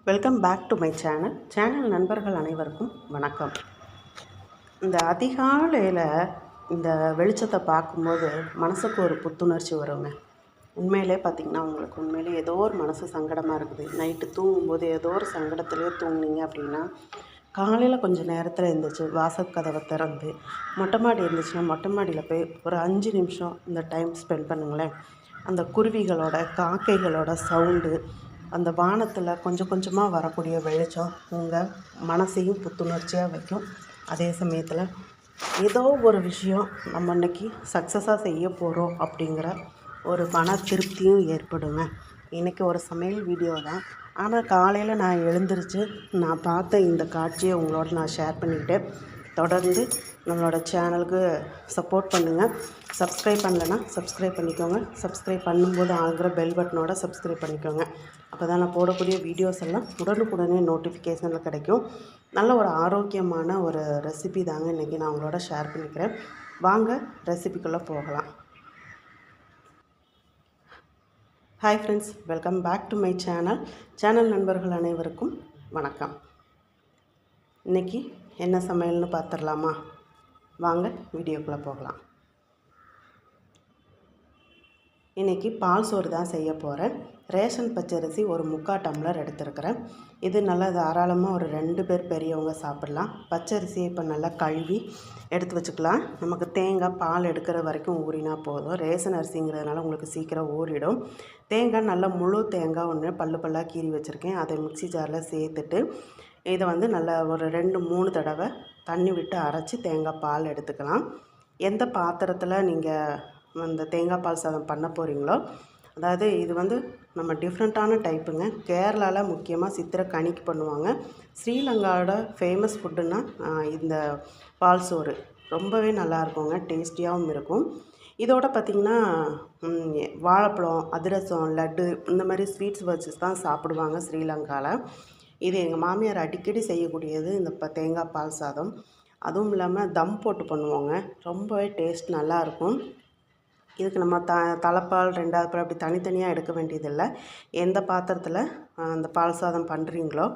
Welcome back to my channel நண்பர்கள் அனைவருக்கும் வணக்கம். இந்த அதிகாலையில் இந்த வெளிச்சத்தை பார்க்கும்போது மனசுக்கு ஒரு புத்துணர்ச்சி வருங்க. உண்மையிலே பார்த்திங்கன்னா உங்களுக்கு உண்மையிலே ஏதோ ஒரு மனசு சங்கடமாக இருக்குது, நைட்டு தூங்கும்போது ஏதோ ஒரு சங்கடத்துலேயே தூங்குனீங்க அப்படின்னா காலையில் கொஞ்சம் நேரத்தில் எழுந்திரிச்சு வாசற்கதவை திறந்து மொட்டை மாடி இருந்துச்சுன்னா மொட்டை மாடியில் போய் ஒரு 5 நிமிஷம் இந்த டைம் ஸ்பெண்ட் பண்ணுங்களேன். அந்த குருவிகளோட காக்கைகளோட சவுண்டு, அந்த வானத்தில் கொஞ்சம் கொஞ்சமாக வரக்கூடிய வெளிச்சம் உங்கள் மனசையும் புத்துணர்ச்சியாக வைக்கும். அதே சமயத்தில் ஏதோ ஒரு விஷயம் நம்ம இன்றைக்கி சக்ஸஸாக செய்ய போகிறோம் அப்படிங்கிற ஒரு மன திருப்தியும் ஏற்படுங்க. இன்றைக்கி ஒரு சமையல் வீடியோ தான், ஆனால் காலையில் நான் எழுந்திரிச்சு நான் பார்த்த இந்த காட்சியை உங்களோட நான் ஷேர் பண்ணிக்கிட்டேன். தொடர்ந்து நம்மளோட சேனலுக்கு சப்போர்ட் பண்ணுங்கள். சப்ஸ்கிரைப் பண்ணலைன்னா சப்ஸ்கிரைப் பண்ணிக்கோங்க. சப்ஸ்கிரைப் பண்ணும்போது ஆகிற பெல் பட்டனோட சப்ஸ்கிரைப் பண்ணிக்கோங்க. அப்போ தான் நான் போடக்கூடிய வீடியோஸ் எல்லாம் உடனுக்குடனே நோட்டிஃபிகேஷனில் கிடைக்கும். நல்ல ஒரு ஆரோக்கியமான ஒரு ரெசிபி தாங்க இன்றைக்கி நான் உங்களோட ஷேர் பண்ணிக்கிறேன். வாங்க ரெசிபிக்குள்ளே போகலாம். Hi friends, welcome back to my channel நண்பர்கள் அனைவருக்கும் வணக்கம். இன்றைக்கி என்ன சமையல்னு பார்த்துடலாமா? வாங்க வீடியோக்குள்ளே போகலாம். இன்றைக்கி பால் சோறு தான் செய்ய போகிறேன். ரேஷன் பச்சரிசி ஒரு 3/4 டம்ளர் எடுத்துருக்கிறேன். இது நல்லா தாராளமாக ஒரு 2 பேர் பெரியவங்க சாப்பிட்லாம். பச்சரிசியை இப்போ நல்லா கழுவி எடுத்து வச்சுக்கலாம். நமக்கு தேங்காய் பால் எடுக்கிற வரைக்கும் ஊறினா போதும். ரேஷன் அரிசிங்கிறதுனால உங்களுக்கு சீக்கிரம் ஊறிடும். தேங்காய் நல்லா முழு தேங்காய் ஒன்று பல்லாக கீறி வச்சுருக்கேன். அதை மிக்ஸி ஜாரில் சேர்த்துட்டு இதை நல்லா ஒரு 2-3 தடவை தண்ணி விட்டு அரைச்சி தேங்காய் பால் எடுத்துக்கலாம். எந்த பாத்திரத்தில் நீங்கள் அந்த தேங்காய் பால் சாதம் பண்ண போகிறீங்களோ, அதாவது இது நம்ம டிஃப்ரெண்ட்டான டைப்புங்க. கேரளாவில் முக்கியமாக சித்திரை கனிக்கு பண்ணுவாங்க. ஸ்ரீலங்காவோட ஃபேமஸ் ஃபுட்டுன்னா இந்த பால் சோறு ரொம்பவே நல்லாயிருக்குங்க, டேஸ்டியாகவும் இருக்கும். இதோட பார்த்திங்கன்னா வாழைப்பழம், அதிரசம், லட்டு இந்த மாதிரி ஸ்வீட்ஸ் வச்சு தான் சாப்பிடுவாங்க ஸ்ரீலங்காவில். இது எங்கள் மாமியார் அடிக்கடி செய்யக்கூடியது இந்த தேங்காய் பால் சாதம். அதுவும் இல்லாமல் தம் போட்டு பண்ணுவாங்க, ரொம்பவே டேஸ்ட் நல்லாயிருக்கும். இதுக்கு நம்ம தலைப்பால் 2வது பால் அப்படி தனித்தனியாக எடுக்க வேண்டியதில்லை. எந்த பாத்திரத்தில் அந்த பால் சாதம் பண்ணுறீங்களோ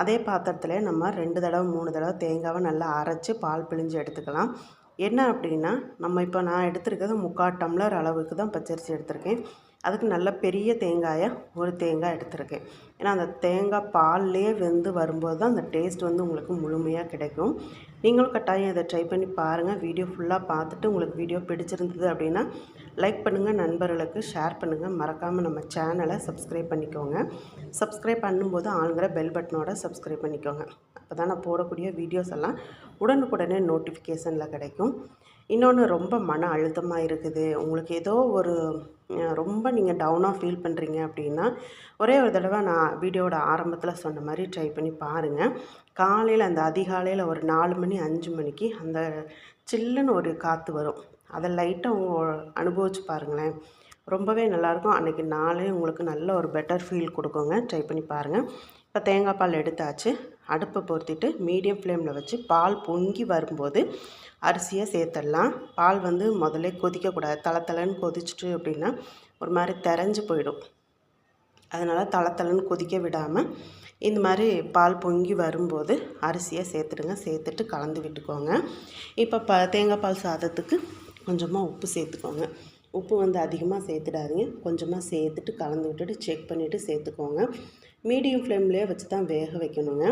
அதே பாத்திரத்தில் நம்ம 2 தடவை 3 தடவை தேங்காவை நல்லா அரைச்சி பால் பிழிஞ்சு எடுத்துக்கலாம். என்ன அப்படின்னா நம்ம இப்போ நான் எடுத்துருக்கிறது 3/4 டம்ளர் அளவுக்கு தான் பச்சரிசி எடுத்திருக்கேன். அதுக்கு நல்ல பெரிய தேங்காயை ஒரு தேங்காய் எடுத்திருக்கேன். ஏன்னா அந்த தேங்காய் பால்லே வெந்து வரும்போது தான் அந்த டேஸ்ட் உங்களுக்கு முழுமையாக கிடைக்கும். நீங்களும் கட்டாயம் இதை ட்ரை பண்ணி பாருங்கள். வீடியோ ஃபுல்லாக பார்த்துட்டு உங்களுக்கு வீடியோ பிடிச்சிருந்தது அப்படின்னா லைக் பண்ணுங்கள், நண்பர்களுக்கு ஷேர் பண்ணுங்கள். மறக்காமல் நம்ம சேனலை சப்ஸ்கிரைப் பண்ணிக்கோங்க. சப்ஸ்கிரைப் பண்ணும்போது ஆளுங்கிற பெல் பட்டனோட சப்ஸ்கிரைப் பண்ணிக்கோங்க. அப்போ தான் நான் போடக்கூடிய வீடியோஸ் எல்லாம் உடனுக்குடனே நோட்டிஃபிகேஷனில் கிடைக்கும். இன்னொன்று, ரொம்ப மன அழுத்தமாக இருக்குது, உங்களுக்கு ஏதோ ஒரு ரொம்ப நீங்கள் டவுனாக ஃபீல் பண்ணுறீங்க அப்படின்னா ஒரே ஒரு தடவை நான் வீடியோட ஆரம்பத்தில் சொன்ன மாதிரி ட்ரை பண்ணி பாருங்கள். காலையில் அந்த அதிகாலையில் ஒரு 4 மணி 5 மணிக்கு அந்த சில்லுன்னு ஒரு காற்று வரும். அதை லைட்டாக அவங்க அனுபவிச்சு பாருங்களேன், ரொம்பவே நல்லாயிருக்கும். அன்றைக்கி நாளே உங்களுக்கு நல்ல ஒரு பெட்டர் ஃபீல் கொடுக்குங்க. ட்ரை பண்ணி பாருங்கள். இப்போ தேங்காய் பால் எடுத்தாச்சு. அடுப்பை பொறுத்திட்டு மீடியம் ஃப்ளேமில் வச்சு பால் பொங்கி வரும்போது அரிசியை சேர்த்துடலாம். பால் முதல்ல கொதிக்கக்கூடாது. தளன்னு கொதிச்சிட்டு அப்படின்னா ஒரு மாதிரி தெரிஞ்சு போயிடும். அதனால் தளன்னு கொதிக்க விடாமல் இந்த மாதிரி பால் பொங்கி வரும்போது அரிசியை சேர்த்துடுங்க. சேர்த்துட்டு கலந்து விட்டுக்கோங்க. இப்போ தேங்காய் பால் சாதத்துக்கு கொஞ்சமாக உப்பு சேர்த்துக்கோங்க. உப்பு அதிகமாக சேர்த்துடாதீங்க, கொஞ்சமாக சேர்த்துட்டு கலந்து விட்டுட்டு செக் பண்ணிவிட்டு சேர்த்துக்கோங்க. மீடியம் ஃப்ளேம்லேயே வச்சு தான் வேக வைக்கணுங்க.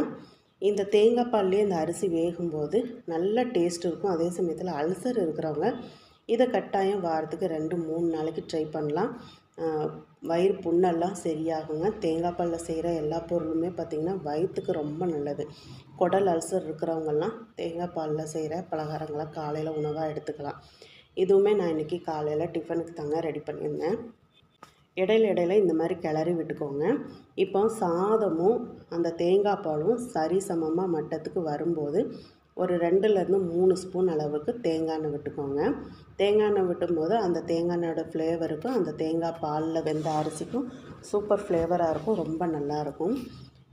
இந்த தேங்காய் பால்லேயே இந்த அரிசி வேகும்போது நல்ல டேஸ்ட் இருக்கும். அதே சமயத்தில் அல்சர் இருக்கிறவங்க இதை கட்டாயம் வாரத்துக்கு 2-3 நாளைக்கு ட்ரை பண்ணலாம். வயிறு புண்ணெல்லாம் சரியாகுங்க. தேங்காய் பாலில் செய்கிற எல்லா பொருளுமே பார்த்திங்கன்னா வயிற்றுக்கு ரொம்ப நல்லது. குடல் அல்சர் இருக்கிறவங்கெல்லாம் தேங்காய் பாலில் செய்கிற பலகாரங்களை காலையில் உணவாக எடுத்துக்கலாம். இதுவுமே நான் இன்றைக்கி காலையில் டிஃபனுக்கு தாங்க ரெடி பண்ணியிருந்தேன். இடையில இந்த மாதிரி கிளறி விட்டுக்கோங்க. இப்போ சாதமும் அந்த தேங்காய் பாலும் சரிசமமாக மட்டத்துக்கு வரும்போது ஒரு 2-3 ஸ்பூன் அளவுக்கு தேங்காய் எண்ணெய் விட்டுக்கோங்க. தேங்காய் எண்ணெய் விட்டும்போது அந்த தேங்காய் எண்ணெயோட ஃப்ளேவருக்கும் அந்த தேங்காய் பாலில் வெந்த அரிசிக்கும் சூப்பர் ஃப்ளேவராக இருக்கும், ரொம்ப நல்லாயிருக்கும்.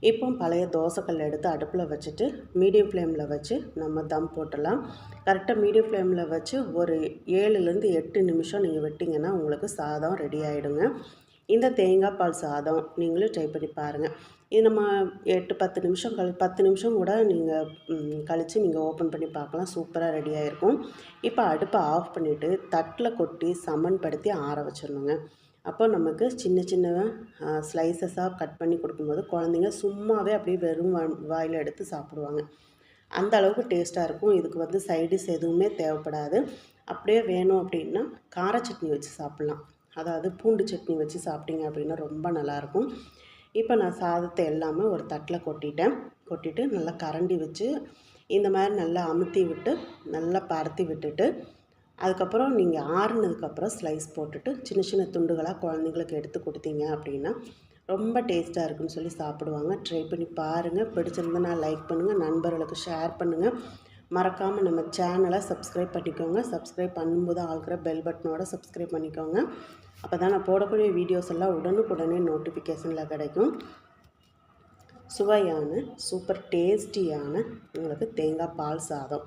இப்போ பழைய தோசைக்கல் எடுத்து அடுப்பில் வச்சுட்டு மீடியம் ஃப்ளேமில் வச்சு நம்ம தம் போட்டுடலாம். கரெக்டாக மீடியம் ஃப்ளேமில் வச்சு ஒரு 7-8 நிமிஷம் நீங்கள் விட்டிங்கன்னா உங்களுக்கு சாதம் ரெடி ஆகிடுங்க. இந்த தேங்காய் பால் சாதம் நீங்களும் ட்ரை பண்ணி பாருங்கள். இது நம்ம 8-10 நிமிஷம் 10 நிமிஷம் கூட நீங்கள் கழித்து நீங்கள் ஓப்பன் பண்ணி பார்க்கலாம். சூப்பராக ரெடி ஆகிருக்கும். இப்போ அடுப்பை ஆஃப் பண்ணிவிட்டு தட்டில் கொட்டி சமன்படுத்தி ஆற வச்சிடணுங்க. அப்போ நமக்கு சின்ன சின்ன ஸ்லைசஸாக கட் பண்ணி கொடுக்கும்போது குழந்தைங்க சும்மாவே அப்படியே வெறும் வாயில் எடுத்து சாப்பிடுவாங்க. அந்த அளவுக்கு டேஸ்ட்டாக இருக்கும். இதுக்கு வந்து சைடிஷ் எதுவுமே தேவைப்படாது. அப்படியே வேணும் அப்படின்னா கார சட்னி வச்சு சாப்பிட்லாம். அதாவது பூண்டு சட்னி வச்சு சாப்பிட்டீங்க அப்படின்னா ரொம்ப நல்லாயிருக்கும். இப்போ நான் சாதத்தை எல்லாமே ஒரு தட்டில் கொட்டிட்டு நல்லா கரண்டி வச்சு இந்த மாதிரி நல்லா அமுத்தி விட்டு நல்லா பரத்தி விட்டுட்டு அதுக்கப்புறம் நீங்கள் ஆறுனதுக்கப்புறம் ஸ்லைஸ் போட்டுட்டு சின்ன சின்ன துண்டுகளாக குழந்தைங்களுக்கு எடுத்து கொடுத்தீங்க அப்படின்னா ரொம்ப டேஸ்ட்டாக இருக்குன்னு சொல்லி சாப்பிடுவாங்க. ட்ரை பண்ணி பாருங்கள். பிடிச்சிருந்தா லைக் பண்ணுங்கள், நண்பர்களுக்கு ஷேர் பண்ணுங்கள். மறக்காமல் நம்ம சேனலை சப்ஸ்கிரைப் பண்ணிக்கோங்க. சப்ஸ்கிரைப் பண்ணும்போது ஆள்கிற பெல் பட்டனோட சப்ஸ்கிரைப் பண்ணிக்கோங்க. அப்போ தான் நான் போடக்கூடிய வீடியோஸ் எல்லாம் உடனுக்குடனே நோட்டிஃபிகேஷனில் கிடைக்கும். சுவையான சூப்பர் டேஸ்டியான உங்களுக்கு தேங்காய் பால் சாதம்.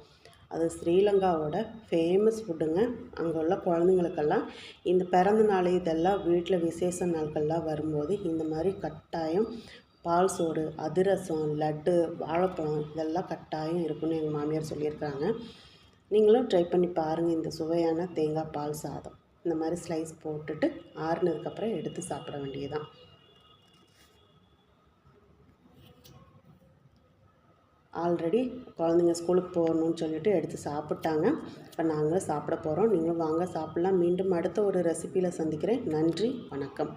அது ஸ்ரீலங்காவோட ஃபேமஸ் ஃபுட்டுங்க. அங்கே உள்ள குழந்தைங்களுக்கெல்லாம் இந்த பிறந்த நாள் இதெல்லாம் வீட்டில் விசேஷ நாட்கள்லாம் வரும்போது இந்த மாதிரி கட்டாயம் பால் சோறு, அதிரசம், லட்டு, வாழைப்பழம் இதெல்லாம் கட்டாயம் இருக்குன்னு எங்கள் மாமியார் சொல்லியிருக்காங்க. நீங்களும் ட்ரை பண்ணி பாருங்கள் இந்த சுவையான தேங்காய் பால் சாதம். இந்த மாதிரி ஸ்லைஸ் போட்டுட்டு ஆறுனதுக்கப்புறம் எடுத்து சாப்பிட வேண்டியதுதான். ஆல்ரெடி குழந்தைங்க ஸ்கூலுக்கு போகணுன்னு சொல்லிட்டு எடுத்து சாப்பிட்டாங்க. இப்போ நாங்களும் சாப்பிட போகிறோம். நீங்களும் வாங்க சாப்பிட்லாம். மீண்டும் அடுத்த ஒரு ரெசிப்பியில் சந்திக்கிறேன். நன்றி, வணக்கம்.